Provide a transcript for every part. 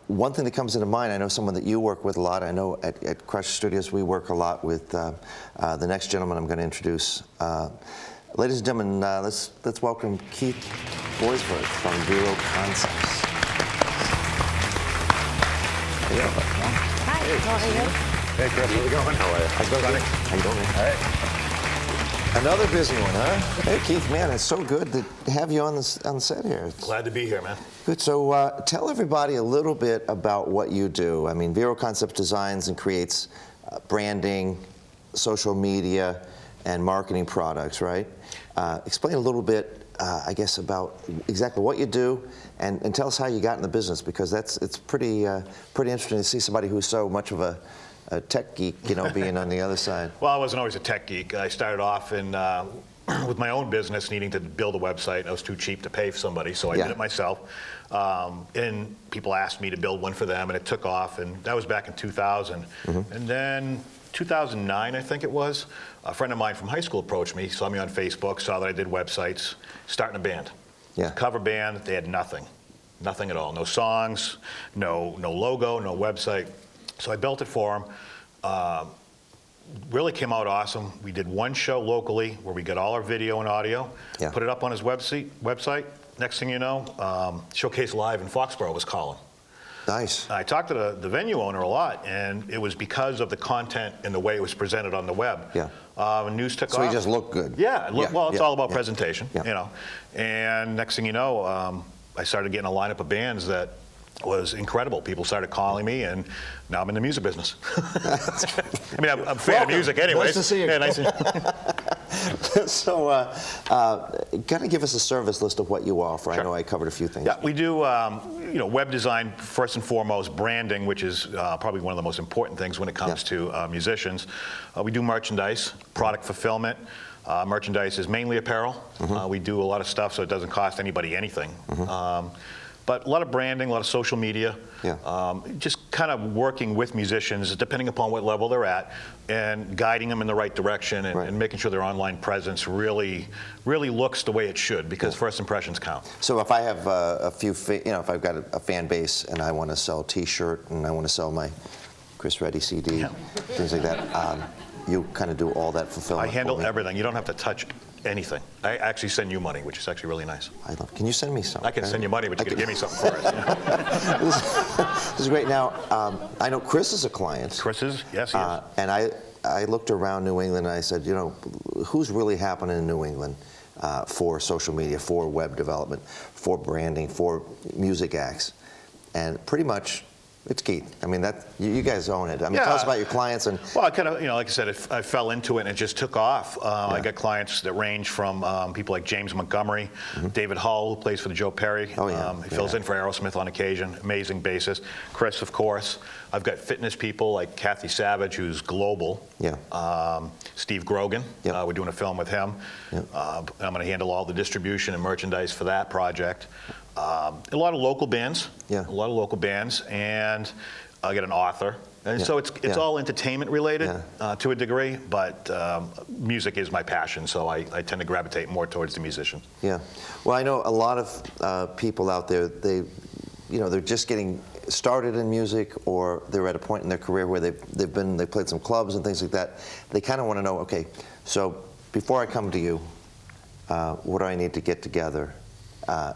one thing that comes into mind, I know someone that you work with a lot. I know at Crush Studios we work a lot with the next gentleman I'm going to introduce. Ladies and gentlemen, let's welcome Keith Boisworth from Vero Concepts. Hi, how are you? Hey, Chris, how's it going? How are you? How's it going? How you doing, man? All right. Another busy one, huh? Hey, Keith, man, it's so good to have you on the set here. Glad to be here, man. Good. So tell everybody a little bit about what you do. I mean, Vero Concepts designs and creates branding, social media, and marketing products, right? Explain a little bit, I guess, about exactly what you do, and tell us how you got in the business, because it's pretty interesting to see somebody who's so much of a tech geek, you know, being on the other side. Well, I wasn't always a tech geek. I started off with my own business, needing to build a website. I was too cheap to pay for somebody, so I did it myself. And people asked me to build one for them, and it took off, and that was back in 2000. And then 2009, I think it was, a friend of mine from high school approached me, saw me on Facebook, saw that I did websites, starting a band. Yeah. Cover band. They had nothing at all. No songs, no logo, no website. So I built it for him. Really came out awesome. We did one show locally where we got all our video and audio, put it up on his website. Next thing you know, Showcase Live in Foxborough was calling. Nice. I talked to the venue owner a lot, and it was because of the content and the way it was presented on the web. Yeah. News took off. So he just looked good. Yeah. Well, it's all about presentation, you know. And next thing you know, I started getting a lineup of bands that was incredible. People started calling me, and now I'm in the music business. I mean, I'm a fan of music anyway. Nice to see you. Yeah, nice to So, kind of give us a service list of what you offer. Sure. I know I covered a few things. Yeah, we do, you know, web design first and foremost, branding, which is probably one of the most important things when it comes to musicians. We do merchandise, product fulfillment. Merchandise is mainly apparel. We do a lot of stuff so it doesn't cost anybody anything. But a lot of branding, a lot of social media, just kind of working with musicians, depending upon what level they're at, and guiding them in the right direction, and making sure their online presence really looks the way it should, because first impressions count. So if I have a few, you know, if I've got a fan base and I want to sell a T-shirt and I want to sell my Chris Reddy CD, things like that, you kind of do all that fulfillment. I handle everything. You don't have to touch anything. I actually send you money, which is actually really nice. Can you send me some? I can send you money, but you got to give me something first. You know? This is great. Now, I know Chris is a client. Chris is? Yes, he is. And I looked around New England and I said, you know, who's really happening in New England for social media, for web development, for branding, for music acts? And pretty much, it's Keith. I mean, you guys own it. I mean, tell us about your clients. And well, I kind of, you know, like I said, I fell into it and it just took off. I got clients that range from people like James Montgomery, David Hull, who plays for the Joe Perry. He fills in for Aerosmith on occasion. Amazing bassist. Chris, of course. I've got fitness people like Kathy Savage, who's global. Steve Grogan. We're doing a film with him. I'm going to handle all the distribution and merchandise for that project. A lot of local bands. A lot of local bands, and I get an author. And so it's all entertainment related to a degree, but music is my passion, so I tend to gravitate more towards the musician. Yeah. Well, I know a lot of people out there, they're just getting started in music, or they're at a point in their career where they've played some clubs and things like that. They kind of want to know, okay, so before I come to you, what do I need to get together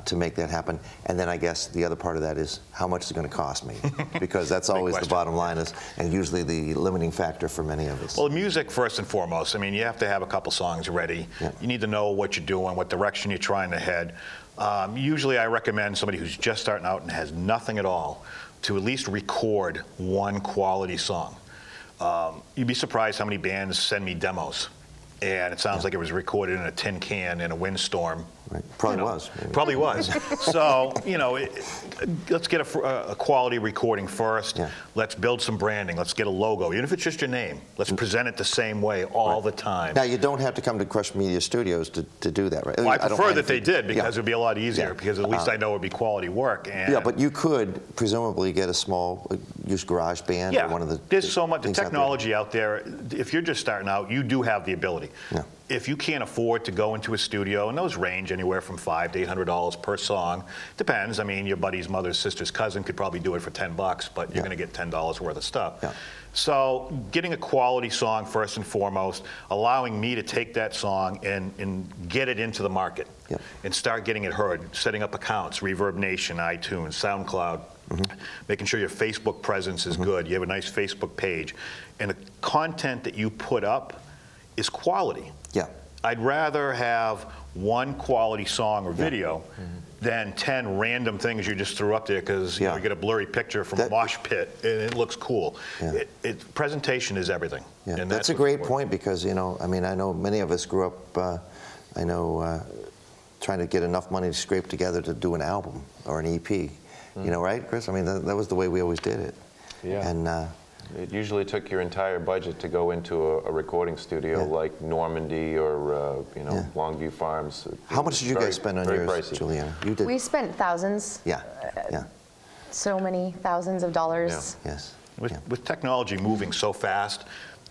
to make that happen? And then I guess the other part of that is, how much is it going to cost me? Because that's always the bottom line, and usually the limiting factor for many of us. Well, music first and foremost. I mean, you have to have a couple songs ready. You need to know what you're doing, what direction you're trying to head. Usually I recommend somebody who's just starting out and has nothing at all to at least record one quality song. You'd be surprised how many bands send me demos, and it sounds like it was recorded in a tin can in a windstorm. Right. Probably was. Maybe. Probably was. So, you know, let's get a quality recording first. Let's build some branding. Let's get a logo. Even if it's just your name, let's present it the same way all the time. Now, you don't have to come to Crush Media Studios to do that, right? Well, I prefer that they did, because it would be a lot easier, because at least I know it would be quality work. And yeah, but you could presumably get a small, use GarageBand or one of the... There's so much, the technology out there, if you're just starting out, you do have the ability. if you can't afford to go into a studio, and those range anywhere from $500 to $800 per song, depends. I mean, your buddy's mother's sister's cousin could probably do it for $10, but you're going to get $10 worth of stuff. Yeah. So getting a quality song first and foremost, allowing me to take that song and get it into the market, Yep. and start getting it heard, setting up accounts, Reverb Nation, iTunes, SoundCloud, making sure your Facebook presence is good, you have a nice Facebook page, and the content that you put up is quality. Yeah. I'd rather have one quality song or video than 10 random things you just threw up there because you get a blurry picture from a mosh pit and it looks cool. Yeah. Presentation is everything. Yeah. And that's a great point because, you know, I mean, I know many of us grew up, trying to get enough money to scrape together to do an album or an EP. You know, right, Chris? I mean, that was the way we always did it. Yeah. And it usually took your entire budget to go into a recording studio like Normandy or Longview Farms. how much did you guys spend on yours, pricey. Juliana? You did. We spent thousands. Yeah. Yeah. So many thousands of dollars. Yes. With technology moving so fast,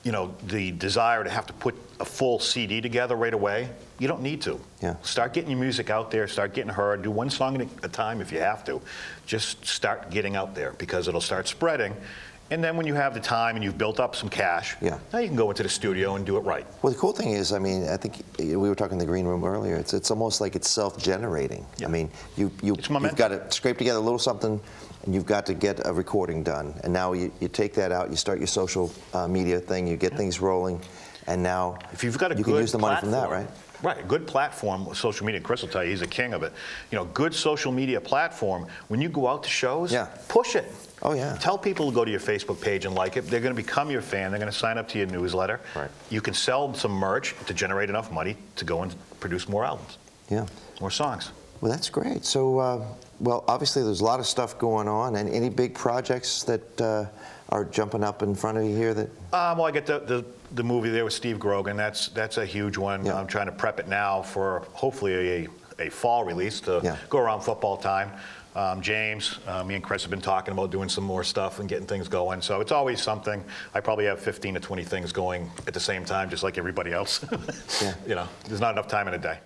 you know, the desire to have to put a full CD together right away, you don't need to. Yeah. Start getting your music out there, start getting heard, do one song at a time if you have to. Just start getting out there because it'll start spreading. And then when you have the time and you've built up some cash, now you can go into the studio and do it right. Well, the cool thing is, I mean, I think we were talking in the green room earlier, it's almost like it's self-generating. I mean, you've got to scrape together a little something, and you've got to get a recording done. And now you take that out, you start your social media thing, you get things rolling, and now if you've got a you can use the money from that, right? Right, a good platform, social media. Chris will tell you, he's a king of it. You know, good social media platform, when you go out to shows, push it. Oh, yeah. Tell people to go to your Facebook page and like it. They're going to become your fan. They're going to sign up to your newsletter. Right. You can sell some merch to generate enough money to go and produce more albums. Yeah. More songs. Well, that's great. So, well, obviously there's a lot of stuff going on. And any big projects that are jumping up in front of you here that? Well, I get the movie there with Steve Grogan. That's a huge one. Yeah. I'm trying to prep it now for hopefully a fall release to go around football time. James, me and Chris have been talking about doing some more stuff and getting things going. So it's always something. I probably have 15 to 20 things going at the same time, just like everybody else. You know, there's not enough time in a day.